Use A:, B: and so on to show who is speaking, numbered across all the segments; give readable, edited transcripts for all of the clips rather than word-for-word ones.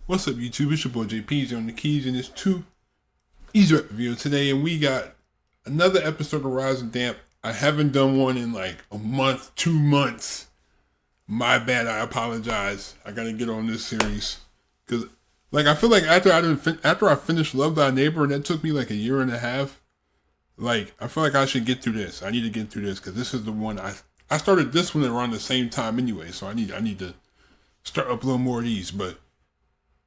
A: What's up, YouTube? It's your boy JP's on the keys, and it's 2 Easter egg video today, and we got another episode of Rise and Damp. I haven't done one in like a month, 2 months. My bad. I apologize. I gotta get on this series because, like, I feel like after I finished Love Thy Neighbor, and that took me like a year and a half. Like, I feel like I should get through this. I need to get through this because this is the one I started this one around the same time anyway. So I need to start uploading more of these, but.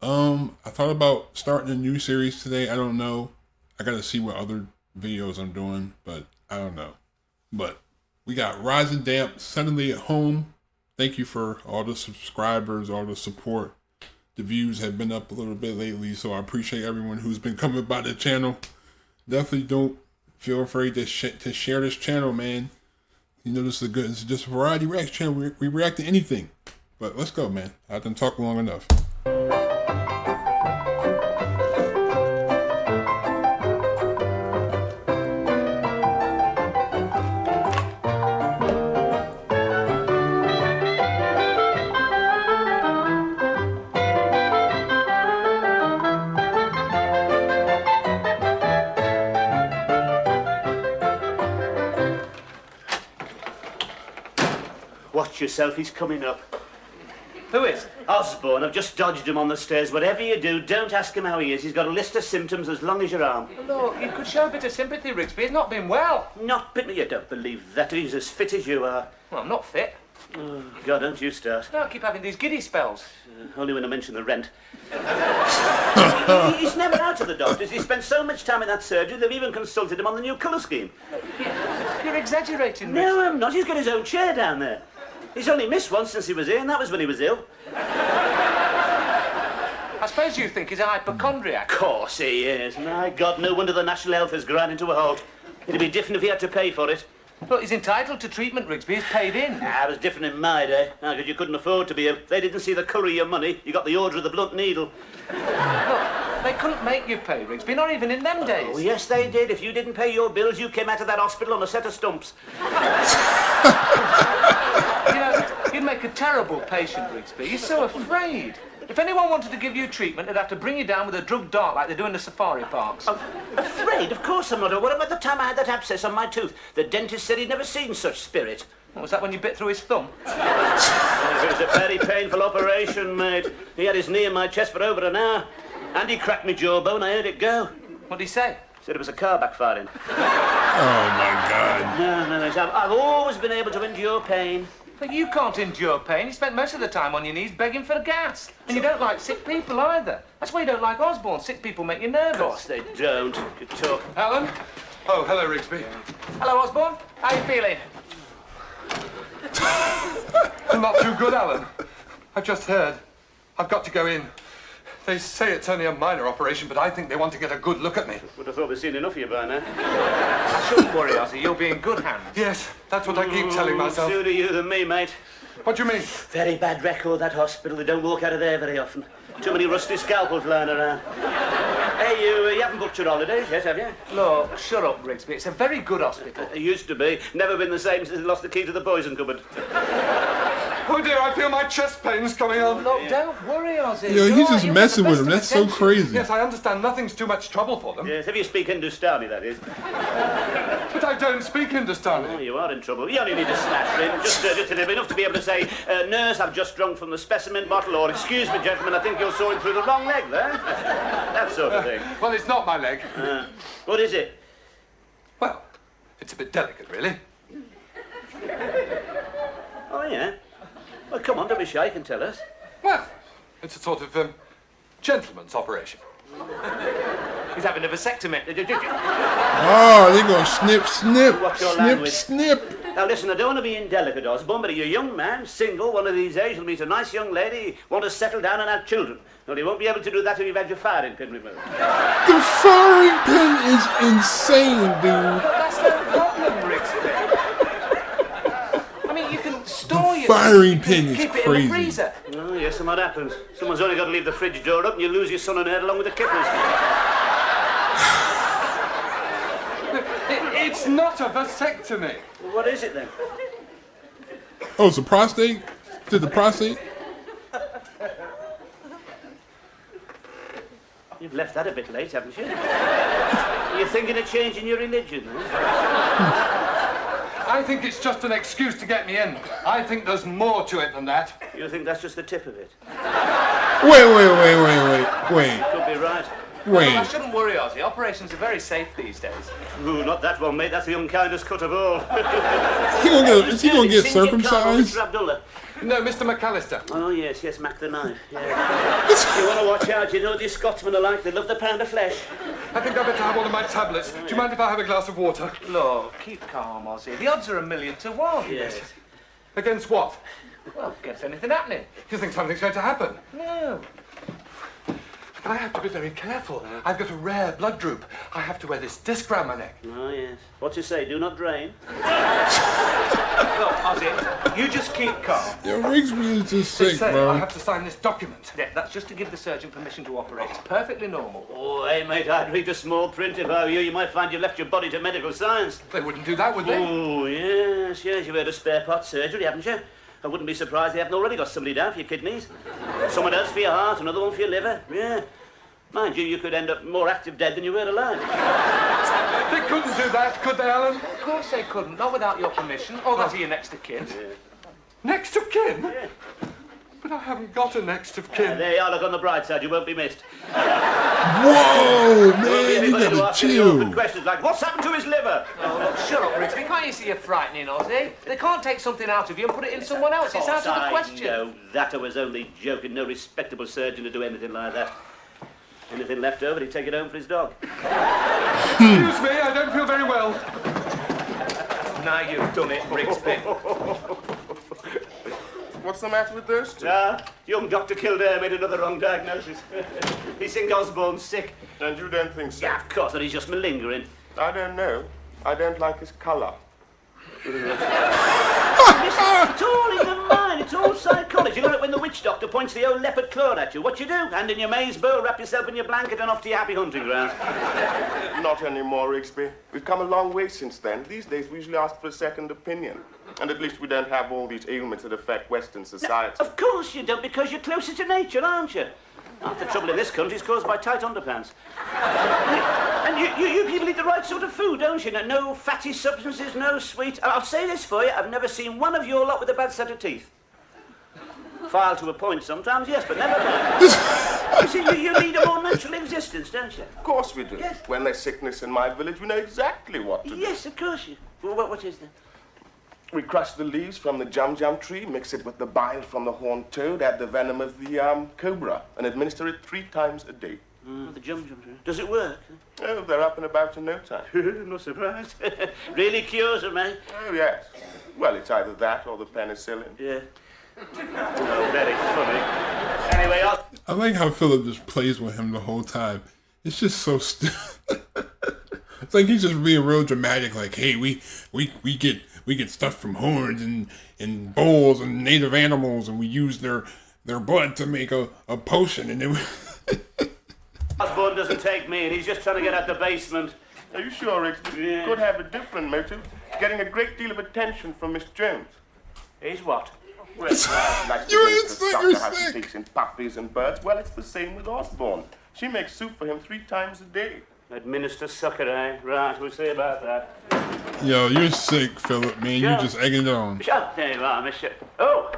A: I thought about starting a new series today. I don't know. I gotta see what other videos I'm doing, but I don't know. But we got Rise and Damp suddenly at home. Thank you for all the subscribers, all the support. The views have been up a little bit lately, so I appreciate everyone who's been coming by the channel. Definitely don't feel afraid to share this channel, man. You know, this is it's just a variety reaction channel. We react to anything. But let's go, man. I done talked long enough.
B: Watch yourself, he's coming up.
C: Who is?
B: Osborne, I've just dodged him on the stairs. Whatever you do, don't ask him how he is. He's got a list of symptoms as long as your arm.
C: Look, you could show a bit of sympathy, Rigsby. He's not been well.
B: Not bit me, you don't believe that. He's as fit as you are.
C: Well, I'm not fit.
B: Oh, God, don't you start.
C: No, I keep having these giddy spells.
B: Only when I mention the rent. He's never out of the doctors. He spent so much time in that surgery, they've even consulted him on the new colour scheme.
C: You're exaggerating,
B: No, I'm not. He's got his own chair down there. He's only missed once since he was here, and that was when he was ill.
C: I suppose you think he's a hypochondriac.
B: Of course he is. My God, no wonder the National Health has ground into a halt. It'd be different if he had to pay for it.
C: Look, he's entitled to treatment, Rigsby. He's paid in.
B: It was different in my day. No, because you couldn't afford to be ill. They didn't see the colour of your money. You got the order of the blunt needle.
C: Look, they couldn't make you pay, Rigsby, not even in them days.
B: Oh, yes, they did. If you didn't pay your bills, you came out of that hospital on a set of stumps.
C: You know, you'd make a terrible patient, Rigsby. You're so afraid. If anyone wanted to give you treatment, they'd have to bring you down with a drugged dart like they do in the safari parks.
B: Oh, afraid? Of course I'm not. What about the time I had that abscess on my tooth? The dentist said he'd never seen such spirit.
C: Was that when you bit through his thumb?
B: It was a very painful operation, mate. He had his knee in my chest for over an hour. And he cracked me jawbone. I heard it go.
C: What'd he say?
B: Said it was a car backfiring.
A: Oh my God.
B: No. I've always been able to endure pain.
C: But you can't endure pain. You spent most of the time on your knees begging for gas. And you don't like sick people either. That's why you don't like Osborne. Sick people make you nervous.
B: Of course they don't. Good talk.
D: Alan? Oh, hello, Rigsby.
C: Hello, Osborne. How you feeling?
D: Not too good, Alan. I've just heard. I've got to go in. They say it's only a minor operation, but I think they want to get a good look at me.
B: Would have thought we'd seen enough of you by now.
C: I shouldn't worry, Ozzy. You'll be in good hands.
D: Yes, that's what I keep telling myself.
B: Sooner you than me, mate.
D: What do you mean?
B: Very bad record, that hospital. They don't walk out of there very often. Too many rusty scalpels lying around. Hey, you haven't booked your holidays yet, have you?
C: Look, shut up, Rigsby. It's a very good hospital.
B: It used to be. Never been the same since they lost the key to the poison cupboard.
D: Oh dear, I feel my chest pains coming on.
C: Look, don't worry, Ozzy.
A: Yo, he's just messing with him. That's so crazy.
D: Yes, I understand nothing's too much trouble for them.
B: Yes, if you speak Hindustani, that is.
D: But I don't speak
B: Oh,
D: Hindustani.
B: you are in trouble. You only need a snatch in, just a little enough to be able to say, nurse, I've just drunk from the specimen bottle, or excuse me, gentlemen, I think you're sawing through the wrong leg there. That sort of thing.
D: Well, it's not my leg.
B: What is it?
D: Well, it's a bit delicate, really.
B: Oh, yeah? Well, come on, don't be shy, you can tell us.
D: Well, it's a sort of gentleman's operation.
C: He's having a vasectomy.
A: Oh, they gonna snip.
B: What's your
A: Snip,
B: language?
A: snip.
B: Now, listen, I don't want to be indelicate, Osborne, but you're a young man, single, one of these days, you'll meet a nice young lady, want to settle down and have children. Well, you won't be able to do that if you've had your firing pin removed.
A: The firing pin is insane, dude.
C: That's no problem, Rigsby. I mean, you can store your
A: Firing pin is
C: keep it in
A: crazy.
C: the freezer.
B: Oh, yes, and what happens? Someone's only got to leave the fridge door up and you lose your son and heir along with the kippers.
D: It's not a vasectomy.
B: Well, what is it then?
A: Oh, it's a prostate? Did the prostate?
B: left that a bit late, haven't you? You're thinking of changing your religion, eh?
D: I think it's just an excuse to get me in. I think there's more to it than that.
B: You think that's just the tip of it?
A: Wait.
B: Could be right.
C: Well, I shouldn't worry, Ozzy. Operations are very safe these days.
B: Ooh, not that one, mate. That's the unkindest cut of all.
A: Is he gonna get circumcised?
B: Mr. Abdullah.
D: No, Mr. McAllister.
B: Oh, yes, Mac the Knife. Yeah. You want to watch out. You know what these Scotsmen are like. They love the pound of flesh.
D: I think I better have one of my tablets. Do you mind if I have a glass of water?
C: Look, keep calm, Ozzy. The odds are 1,000,000 to 1.
B: Yes.
D: Against what?
C: Well, against anything happening.
D: You think something's going to happen?
C: No.
D: But I have to be very careful. I've got a rare blood droop. I have to wear this disc round my neck.
B: Oh, yes. What you say? Do not drain.
C: Look, Ozzy, you just keep calm.
A: Yo, Rigsby is just
D: They
A: sick,
D: say
A: bro.
D: I have to sign this document.
C: Yeah, that's just to give the surgeon permission to operate. It's perfectly normal.
B: Oh, hey, mate, I'd read the small print if I were you. You might find you've left your body to medical science.
D: They wouldn't do that, would they?
B: Oh, yes. You've had a spare part surgery, haven't you? I wouldn't be surprised they haven't already got somebody down for your kidneys. Someone else for your heart, another one for your liver. Yeah. Mind you, you could end up more active dead than you were alive.
D: They couldn't do that, could they, Alan?
C: Of course they couldn't, not without your permission, or that of your next of kin.
B: Yeah.
D: Next of kin?
B: Yeah.
D: But I haven't got a next of kin.
B: There you are, look on the bright side, you won't be missed.
A: Whoa, man, you
B: Anybody to
A: gotta
B: ask any awkward
A: chill.
B: questions like, what's happened to his liver?
C: Oh, look, shut up, Rigsby. Can't you see you're frightening, Ozzy? They can't take something out of you and put it in someone else. It's out of the question.
B: No, that I was only joking. No respectable surgeon would do anything like that. Anything left over, he'd take it home for his dog.
D: Excuse me, I don't feel very well.
C: Now you've done it, Rigsby.
E: What's the matter with those two?
B: Young Dr. Kildare made another wrong diagnosis. He thinks Osborne's sick.
E: And you don't think so?
B: Yeah, of course, but he's just malingering.
E: I don't know. I don't like his colour.
B: It's all in the mind, it's all psychology. You know, when the witch doctor points the old leopard claw at you, what you do? Hand in your maize bowl, wrap yourself in your blanket and off to your happy hunting grounds.
E: Not anymore, Rigsby. We've come a long way since then. These days we usually ask for a second opinion. And at least we don't have all these ailments that affect Western society.
B: Of course you don't, because you're closer to nature, aren't you? Half the trouble in this country is caused by tight underpants. And you people eat the right sort of food, don't you? No fatty substances, no sweet. And I'll say this for you, I've never seen one of your lot with a bad set of teeth. File to a point sometimes, yes, but never mind. You see, you lead a more natural existence, don't you?
E: Of course we do.
B: Yes.
E: When there's sickness in my village, we know exactly what to do.
B: Yes, of course you. Well, what is that?
E: We crush the leaves from the jum-jum tree, mix it with the bile from the horned toad, add the venom of the cobra, and administer it 3 times a day.
B: The jum-jum. Does it work?
E: Oh, they're up and about in no time.
B: Not surprised. Really cures them, eh?
E: Oh, yes. Well, it's either that or the penicillin.
B: Yeah. Oh, very funny. Anyway,
A: I like how Philip just plays with him the whole time. It's just so stupid. It's like he's just being real dramatic. Like, hey, we get stuff from horns and bulls and native animals, and we use their blood to make a potion. And then
B: Osborne doesn't take me, and he's just trying to get out the basement.
E: Are you sure, Rigsby?
B: Yeah.
E: Could have a different motive. Getting a great deal of attention from Miss Jones.
B: He's what?
E: Well, like
A: You're
E: the
A: sick,
E: doctor
A: you're
E: has
A: sick.
E: takes in puppies and birds. Well, it's the same with Osborne. She makes soup for him 3 times a day.
B: Administer sucker, eh? Right, we'll see about that.
A: yo, you're sick, Philip, man. You're just egging it on.
B: Oh, there you are, Miss. Oh,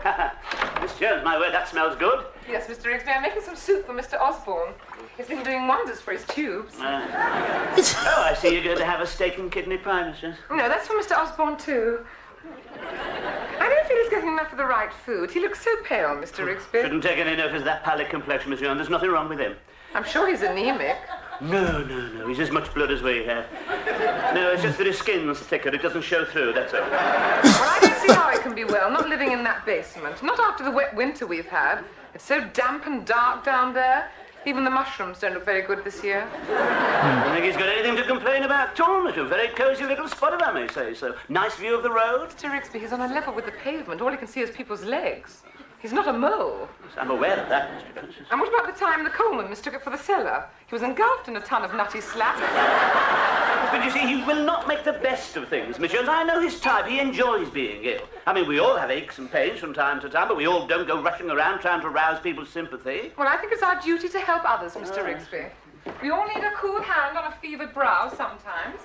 B: Miss Jones, my word, that smells good.
F: Yes, Mr. Rigsby, I'm making some soup for Mr. Osborne. He's been doing wonders for his tubes.
B: Oh, I see you're going to have a steak and kidney pie, Miss Jones.
F: No, that's for Mr. Osborne, too. I don't feel he's getting enough of the right food. He looks so pale, Mr. Rigsby.
B: Shouldn't take any notice of that pallid complexion, Miss Jones. There's nothing wrong with him.
F: I'm sure he's anemic.
B: No. He's as much blood as we have. No, it's just that his skin's thicker. It doesn't show through, that's all.
F: Well, I don't see how he can be well, not living in that basement. Not after the wet winter we've had. It's so damp and dark down there. Even the mushrooms don't look very good this year.
B: I don't think he's got anything to complain about at all. It's a very cosy little spot, if I may say so. Nice view of the road.
F: Mr. Rigsby, he's on a level with the pavement. All he can see is people's legs. He's not a mole.
B: I'm aware of that, Mr. Princess.
F: And what about the time the coalman mistook it for the cellar? He was engulfed in a ton of nutty slap.
B: But you see, he will not make the best of things, Miss Jones. I know his type. He enjoys being ill. I mean, we all have aches and pains from time to time, but we all don't go rushing around trying to rouse people's sympathy.
F: Well, I think it's our duty to help others, Mr. Rigsby. We all need a cool hand on a fevered brow sometimes.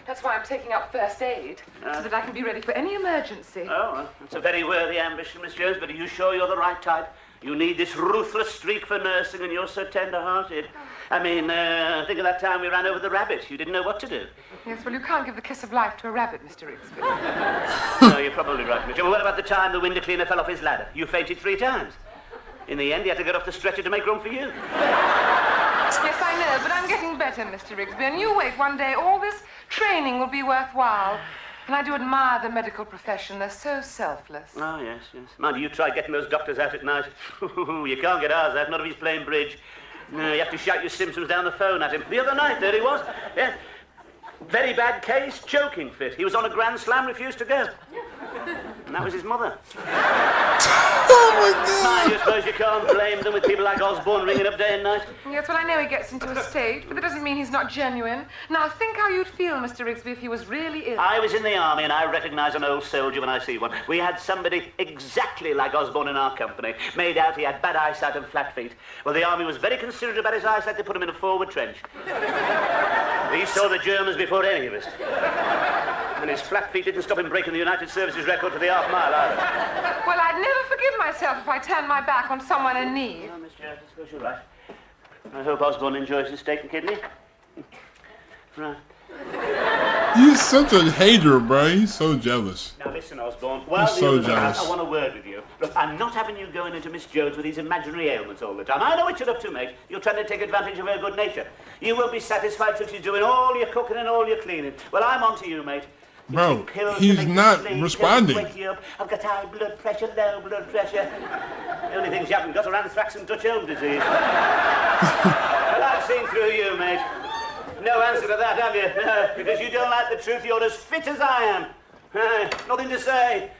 F: That's why I'm taking up first aid, so that I can be ready for any emergency.
B: Oh, well, it's a very worthy ambition, Miss Jones, but are you sure you're the right type? You need this ruthless streak for nursing, and you're so tender-hearted. I mean, think of that time we ran over the rabbit. You didn't know what to do.
F: Yes, well, you can't give the kiss of life to a rabbit, Mr. Rigsby.
B: No, you're probably right, Miss Jones. Well, what about the time the window cleaner fell off his ladder? You fainted 3 times. In the end, he had to get off the stretcher to make room for you.
F: Yes, I know, but I'm getting better, Mr. Rigsby, and you wait one day, all this training will be worthwhile. And I do admire the medical profession. They're so selfless.
B: Oh, yes, yes. Mind you try getting those doctors out at night. You can't get ours out, not if he's playing bridge. No, you have to shout your symptoms down the phone at him. The other night, there he was. Yeah. Very bad case, choking fit. He was on a grand slam, refused to go. And that was his mother.
A: Oh my God!
B: I suppose you can't blame them with people like Osborne ringing up day and night.
F: Yes, well, I know he gets into a state, but that doesn't mean he's not genuine. Now, think how you'd feel, Mr. Rigsby, if he was really ill.
B: I was in the army, and I recognise an old soldier when I see one. We had somebody exactly like Osborne in our company. Made out he had bad eyesight and flat feet. Well, the army was very considerate about his eyesight. They put him in a forward trench. He saw the Germans before any of us. And his flat feet didn't stop him breaking the United Services record for the half-mile either.
F: Well, I'd never forgive myself if I turned my back on someone in need.
B: Oh, Miss Jones, I suppose you're right. I hope Osborne enjoys his steak and kidney. Right.
A: He's such a hater, bro. He's so jealous.
B: Now listen, Osborne. While
A: He's
B: the
A: so
B: others are out,
A: jealous.
B: I want a word with you. Look, I'm not having you going into Miss Jones with these imaginary ailments all the time. I know what you're up to, mate. You're trying to take advantage of her good nature. You won't be satisfied till she's doing all your cooking and all your cleaning. Well, I'm on to you, mate. You
A: Bro,
B: take pills to
A: he's
B: make you
A: not
B: sleep,
A: responding.
B: pills to wake you up. I've got high blood pressure, low blood pressure. The only things you haven't got are anthrax and Dutch elm disease. Well, I've seen through you, mate. No answer to that, have you? No, because you don't like the truth. You're as fit as I am. Nothing to say.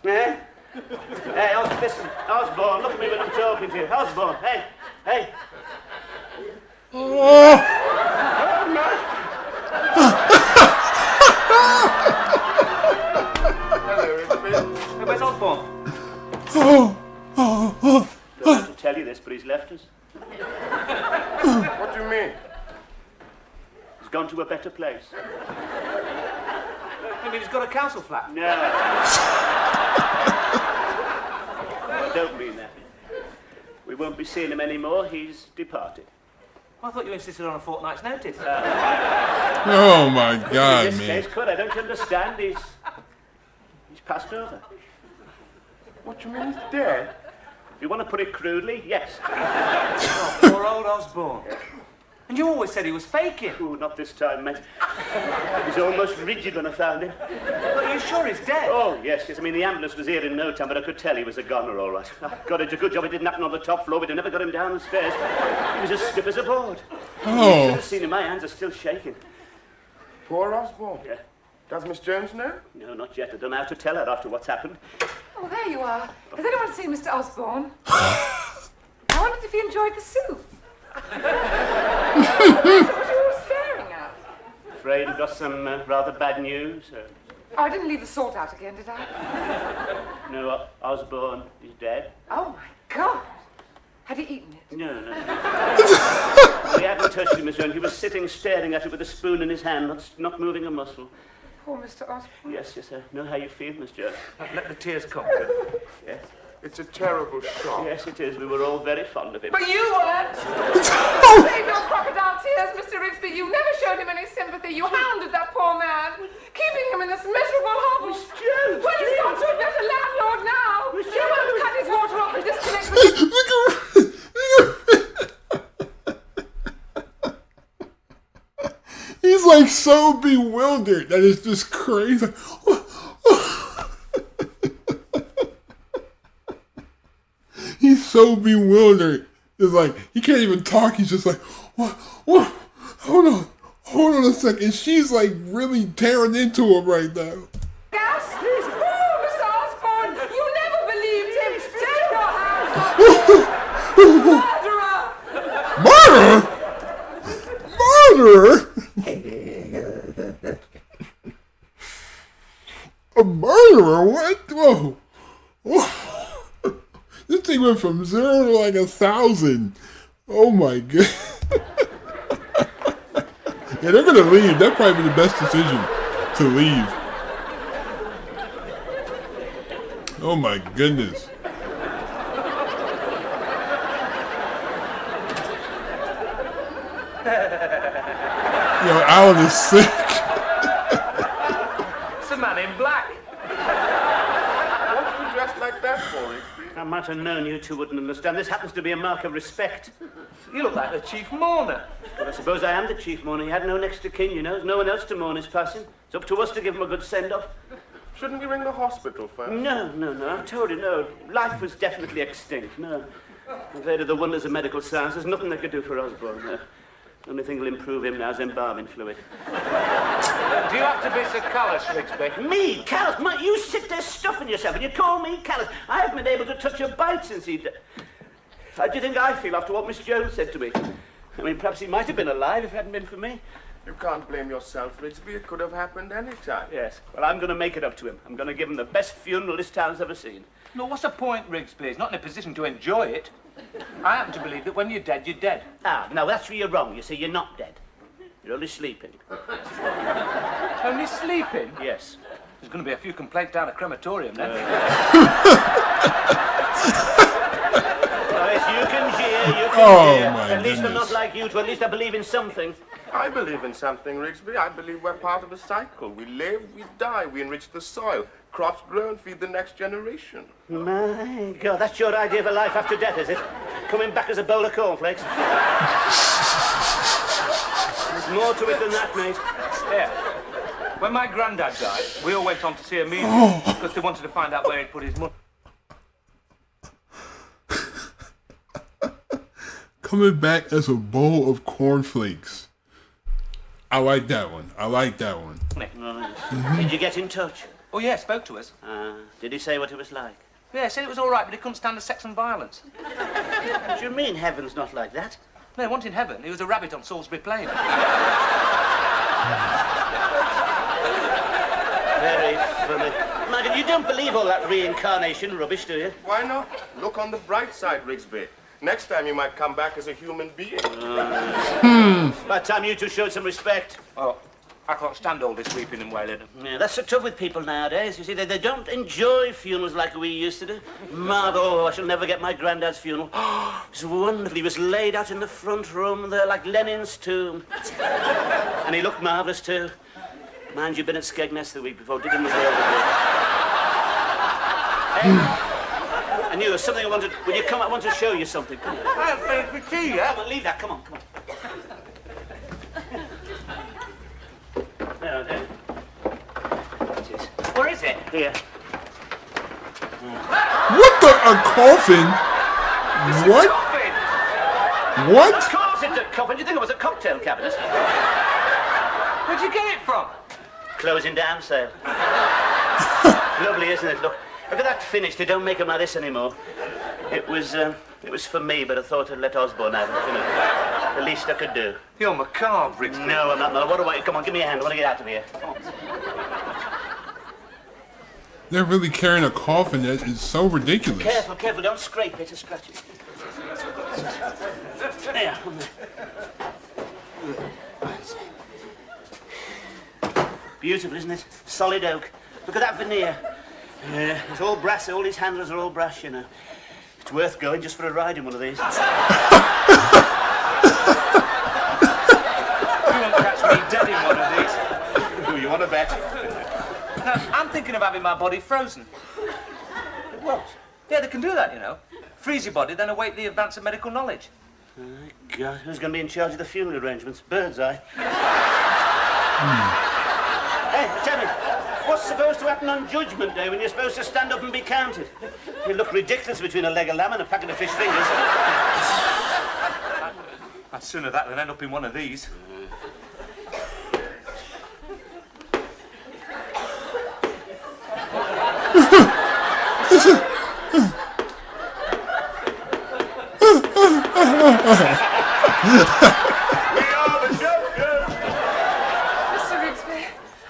B: Eh? Hey, listen, Osborne, look at me when I'm talking to you. Osborne, hey, hey. Hey, where's Osborne? Don't have to tell you this, but he's left us.
E: What do you mean?
B: He's gone to a better place.
C: I mean, he's got a council flat.
B: No. I don't mean that. We won't be seeing him anymore. He's departed.
C: I thought you insisted on a fortnight's notice.
A: Oh my
B: In
A: God,
B: this
A: man.
B: case, could I don't understand. He's passed over.
E: What do you mean he's dead?
B: If you want to put it crudely, yes.
C: Oh, poor old Osborne. And you always said he was faking.
B: Ooh, not this time, mate. He was almost rigid when I found him.
C: But are you sure he's dead?
B: Oh, yes. I mean, the ambulance was here in no time, but I could tell he was a goner, all right. God, it's a good job it didn't happen on the top floor. We'd have never got him down the stairs. He was as stiff as a board. You should
A: Oh,
B: have seen him. My hands are still shaking.
E: Poor Osborne.
B: Yeah.
E: Does Miss Jones know?
B: No, not yet. I don't know how to tell her after what's happened.
F: Oh, there you are. Has anyone seen Mr. Osborne? I wondered if he enjoyed the soup. What were you all staring at?
B: Afraid I've got some rather bad news.
F: Oh, I didn't leave the salt out again, did I?
B: No, Osborne is dead.
F: Oh, my God. Had he eaten it?
B: No. We hadn't touched him, Miss Young. He was sitting staring at it with a spoon in his hand, not moving a muscle.
F: Poor Mr. Osborne.
B: Yes, I know how you feel, Miss Jones.
C: Let the tears come.
B: Yes.
E: It's a terrible shock.
B: Yes, it is. We were all very fond of him.
F: But you weren't. Save your crocodile tears, Mr. Rigsby. You never showed him any sympathy. You hounded that poor man, keeping him in this miserable hovel.
B: Miss Jones,
F: Well, he's gone to a better landlord now.
B: Miss
F: He won't
B: Jones.
F: cut his water off and disconnect with
A: he's like so bewildered that it's just crazy. He's so bewildered. It's like he can't even talk. He's just like, what? Hold on a second. She's like really tearing into him right now.
F: gas. Oh, Mr. Osborne, you never believed him. Take your hands off.
A: Murderer? A murderer? What? Whoa. This thing went from 0 to like 1,000. Oh my God. Yeah, they're gonna leave. That'd probably be the best decision to leave. Oh my goodness. Yo, Alan is sick.
C: It's the man in black.
E: What are you dressed like that for, Rigsby?
B: I might have known you two wouldn't understand. This happens to be a mark of respect.
C: You look like the chief mourner.
B: Well, I suppose I am the chief mourner. He had no next of kin, you know. There's no one else to mourn his passing. It's up to us to give him a good send-off.
E: Shouldn't we ring the hospital first?
B: No. I've told you, no. Life was definitely extinct, no. Compared to the wonders of medical science, there's nothing they could do for Osborne, no. The only thing will improve him now is embalming fluid.
C: Do you have to be so callous, Rigsby?
B: Me? Callous? You sit there stuffing yourself and you call me callous? I haven't been able to touch a bite since he... How do you think I feel after what Miss Jones said to me? I mean, perhaps he might have been alive if it hadn't been for me.
E: You can't blame yourself, Rigsby. It could have happened any time.
B: Yes. Well, I'm going to make it up to him. I'm going to give him the best funeral this town's ever seen.
C: No, what's the point, Rigsby? He's not in a position to enjoy it. I happen to believe that when you're dead, you're dead.
B: Ah, no, that's where you're wrong. You see, you're not dead. You're only sleeping.
C: Only sleeping?
B: Yes.
C: There's going to be a few complaints down at crematorium then.
B: Well, if you can jeer, you can jeer.
A: My
B: At least I'm
A: goodness.
B: not like you two. At least I believe in something.
E: I believe in something, Rigsby. I believe we're part of a cycle. We live, we die, we enrich the soil. Crops grow and feed the next generation.
B: My God, that's your idea of a life after death, is it? Coming back as a bowl of cornflakes? There's more to it than that, mate.
C: Yeah. When my granddad died, we all went on to see a medium because they wanted to find out where he'd put his money.
A: Coming back as a bowl of cornflakes. I like that one.
B: Did you get in touch?
C: Oh, yeah, spoke to us.
B: Did he say what it was like?
C: Yeah, he said it was all right, but he couldn't stand the sex and violence.
B: What do you mean heaven's not like that?
C: No, he wasn't in heaven. He was a rabbit on Salisbury Plain.
B: Very funny. Mind you don't believe all that reincarnation rubbish, do you?
E: Why not? Look on the bright side, Rigsby. Next time you might come back as a human being.
B: By the time you two showed some respect.
C: Oh, I can't stand all this weeping and wailing.
B: Yeah, that's the trouble with people nowadays. You see, they don't enjoy funerals like we used to do. Marvel, oh, I shall never get my granddad's funeral. Oh, it was wonderful. He was laid out in the front room there like Lenin's tomb. And he looked marvellous too. Mind you've been at Skegness the week before. Digging was there. I knew there was something I wanted. Will you come? I want to show you something. Come on.
C: I haven't paid for tea yet.
B: Come on, leave that. Come on. There. It is.
C: Where is it?
B: Here.
A: What the? A coffin? What?
C: Coffin.
A: What?
B: Of course it's a coffin. Do you think it was a cocktail cabinet?
C: Where'd you get it from?
B: Closing down sale. Lovely, isn't it? Look at that finish. They don't make them like this anymore. It was for me, but I thought I'd let Osborne have it. You know, the least I could do.
C: You're macabre, Rigsby.
B: No, I'm not. No. What do I? Come on, give me a hand. I want to get out of here. Come on.
A: They're really carrying a coffin. That is so ridiculous.
B: Careful. Don't scrape it or scratch it. There. Beautiful, isn't it? Solid oak. Look at that veneer. Yeah, it's all brass. All these handles are all brass, you know. It's worth going just for a ride in one of these.
C: You won't catch me dead in one of these.
B: Who you want to bet?
C: No, I'm thinking of having my body frozen.
B: What?
C: Yeah, they can do that, you know. Freeze your body, then await the advance of medical knowledge.
B: My God, who's going to be in charge of the funeral arrangements? Birdseye. Hey, tell me, what's supposed to happen on Judgment Day when you're supposed to stand up and be counted? You look ridiculous between a leg of lamb and a packet of fish fingers.
C: I'd sooner that than end up in one of these.
F: Mr. Rigsby,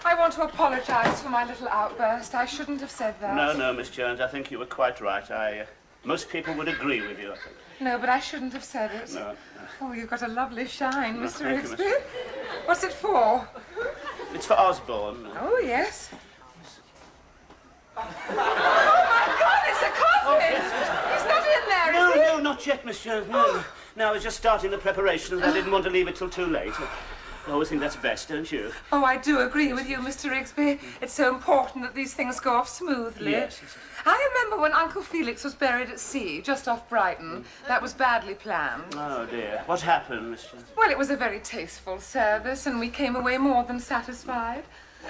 F: I want to apologise for my little outburst. I shouldn't have said that.
B: No, Miss Jones, I think you were quite right. Most people would agree with you, I think.
F: No, but I shouldn't have said it.
B: No.
F: Oh, you've got a lovely shine, Mr.
B: thank you,
F: Rigsby. What's it for?
B: It's for Osborne.
F: Oh, yes. Oh, my God, it's a coffin! He's not in there,
B: No,
F: is he?
B: no, not yet, Miss Jones. No. No, I was just starting the preparations. I didn't want to leave it till too late. I always think that's best, don't you?
F: Oh, I do agree with you, Mr. Rigsby. It's so important that these things go off smoothly.
B: Yes.
F: I remember when Uncle Felix was buried at sea, just off Brighton. That was badly planned.
B: Oh, dear. What happened, Miss Jones?
F: Well, it was a very tasteful service, and we came away more than satisfied.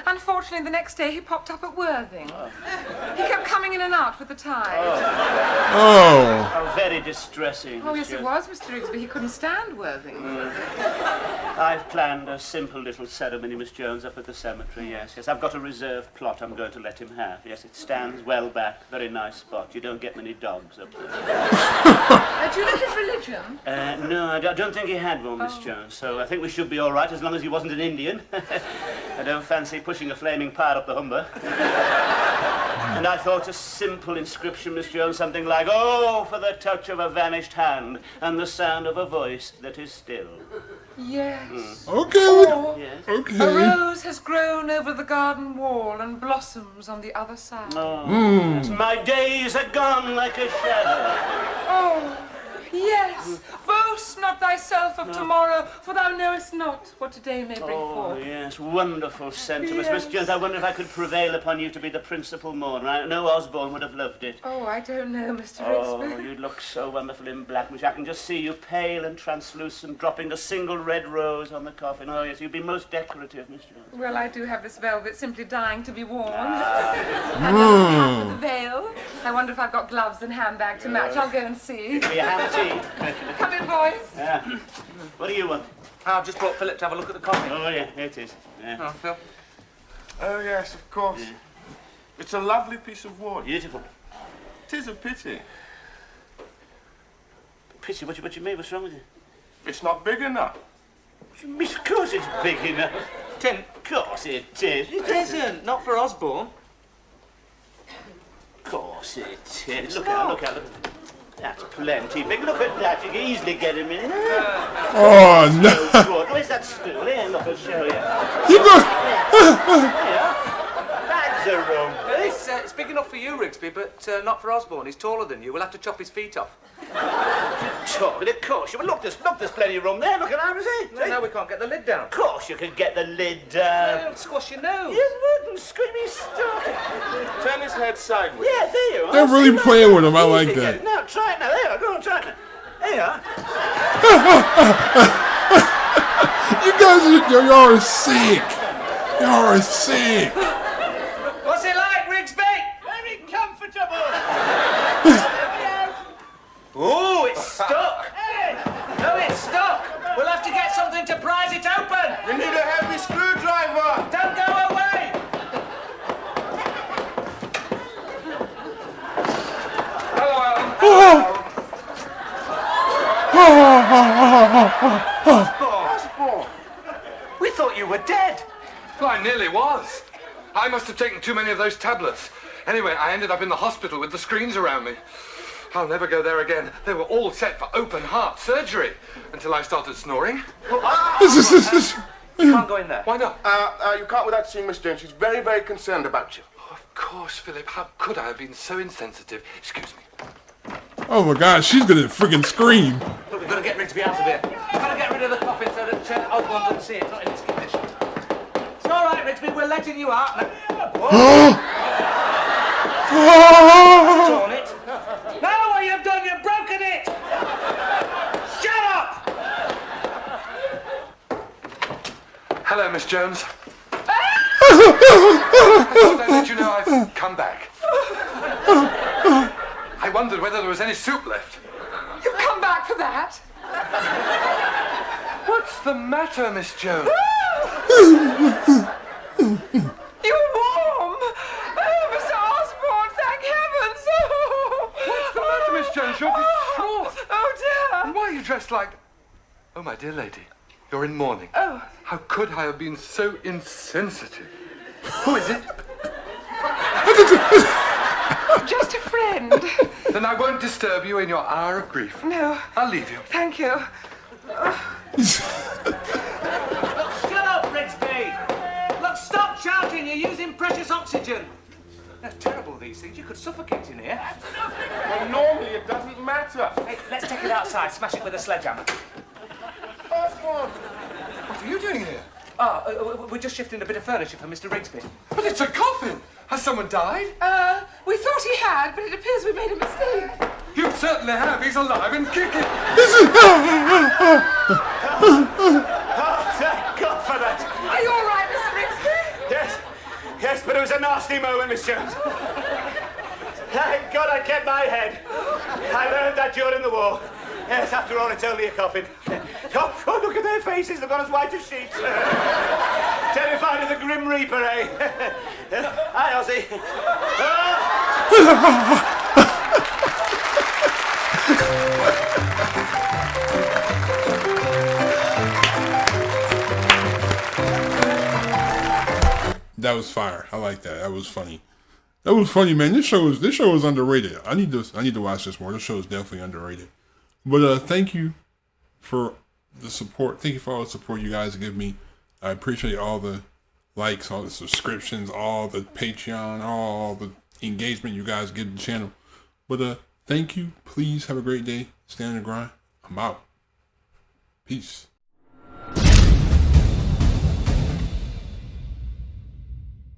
F: Unfortunately, the next day he popped up at Worthing. He kept coming in and out with the tide.
A: Oh.
B: Oh, very distressing.
F: Oh,
B: Miss
F: yes, it
B: Jones.
F: was, Mr. Rigsby. He couldn't stand Worthing.
B: I've planned a simple little ceremony, Miss Jones, up at the cemetery, yes. I've got a reserved plot I'm going to let him have. Yes, it stands well back, very nice spot. You don't get many dogs up there.
F: Do you know his religion?
B: No, I don't think he had one, Miss Jones, so I think we should be all right as long as he wasn't an Indian. I don't fancy pushing a flaming pyre up the Humber. And I thought a simple inscription, Miss Jones, something like, "Oh, for the touch of a vanished hand and the sound of a voice that is still."
F: Yes.
A: Okay.
F: Oh,
B: Yes.
F: a
A: Okay.
F: rose has grown over the garden wall and blossoms on the other side.
B: Yes, my days are gone like a shadow.
F: Oh, yes. Boast not thyself of tomorrow, for thou knowest not what today may bring
B: Oh,
F: forth.
B: yes, wonderful sentiments. Miss
F: Yes.
B: Jones, I wonder if I could prevail upon you to be the principal mourner. I know Osborne would have loved it.
F: Oh, I don't know, Mr.
B: Oh,
F: Rigsby.
B: you'd look so wonderful in black, Miss. I can just see you pale and translucent, dropping a single red rose on the coffin. Oh, yes, you'd be most decorative, Miss Jones.
F: Well, I do have this velvet simply dying to be worn. And a cap with a veil. I wonder if I've got gloves and handbag to match. I'll go and see.
B: Be a ham tea.
F: Come in, boys.
B: Yeah. What do you want?
C: I've just brought Philip to have a look at the coffin.
B: Oh, yeah, here it is. Yeah.
C: Oh, Phil.
E: Oh, yes, of course. It's a lovely piece of wood.
B: Beautiful.
E: Tis a pity.
B: Pity, what you mean? What's wrong with it?
E: It's not big enough.
B: Of course it's big enough.
C: Tim,
B: Of course it is.
C: it isn't. Not for Osborne.
B: Of course it is. Look at it. That's plenty big. Look at that. You can easily get him in there.
A: Oh, no.
B: So good. Where's that stool? Here, look, I'll show you.
A: You go.
B: Here. That's a room.
C: It's big enough for you, Rigsby, but not for Osborne. He's taller than you. We'll have to chop his feet off.
B: Chocolate, of course. You look, there's plenty of room there. Look at that, is it?
C: No, we can't get the lid down.
B: Of course you could get the lid down.
C: It'll squash your nose.
B: You wouldn't scream me stuck.
E: Turn his head sideways.
B: Yeah, there you are.
A: They're really
B: See,
A: playing with him. I
B: easy
A: like
B: get
A: that.
B: it. Now, try it now. There you are. Go on, try it now. There you are.
A: You guys, y'all are sick. Y'all are sick.
C: What's it like, Rigsby?
B: Very comfortable. Oh, it's stuck.
C: No, it's stuck. We'll have to get something to prise it open.
E: You need a heavy screwdriver.
C: Don't go away.
D: Hello, Alan.
C: Osborne. We thought you were dead.
D: Well, I nearly was. I must have taken too many of those tablets. Anyway, I ended up in the hospital with the screens around me. I'll never go there again. They were all set for open heart surgery until I started snoring.
C: You can't go in there.
D: Why not?
E: You can't without seeing Miss Jones. She's very, very concerned about you.
D: Of course, Philip. How could I have been so insensitive? Excuse me.
A: Oh my God, she's gonna freaking scream.
C: Look, we've got to get Rigsby out of here. We've got to get rid of the coffin so that Osborne doesn't see it. It's not in its condition. It's all right, Rigsby. We're letting you out. Torn it. No, what you've done, you've broken it. Shut up.
D: Hello, Miss Jones. I thought I'd let you know I've come back. I wondered whether there was any soup left.
F: You've come back for that?
D: What's the matter, Miss Jones?
F: You're warm. Oh, Mr. Osborne, thank heavens. Oh.
D: What's the matter, Miss Jones? You're distraught.
F: Oh, dear.
D: And why are you dressed like... Oh, my dear lady, you're in mourning.
F: Oh.
D: How could I have been so insensitive? Who is it?
F: Just a friend.
D: Then I won't disturb you in your hour of grief.
F: No,
D: I'll leave you.
F: thank you.
C: Shut up. precious oxygen. That's terrible, these things. You could suffocate in here.
E: Well, normally it doesn't matter.
C: Hey, let's take it outside, smash it with a sledgehammer.
E: Osborne!
D: What are you doing here?
C: We're just shifting a bit of furniture for Mr. Rigsby.
D: But it's a coffin! Has someone died?
F: We thought he had, but it appears we made a mistake.
D: You certainly have. He's alive and kicking.
B: Thank God for that.
F: Are you all right, Mr. Rigsby?
B: Yes, but it was a nasty moment, Miss Jones. Thank God I kept my head. I learned that during the war. Yes, after all, it's only a coffin. Oh, look at their faces. They've gone as white as sheets. Terrified of the Grim Reaper, eh? Hi, Ozzy.
A: That was fire. I like that. That was funny. That was funny, man. This show is underrated. I need to watch this more. This show is definitely underrated. But thank you for the support. Thank you for all the support you guys give me. I appreciate all the likes, all the subscriptions, all the Patreon, all the engagement you guys give the channel. But thank you. Please have a great day. Stay on the grind. I'm out. Peace.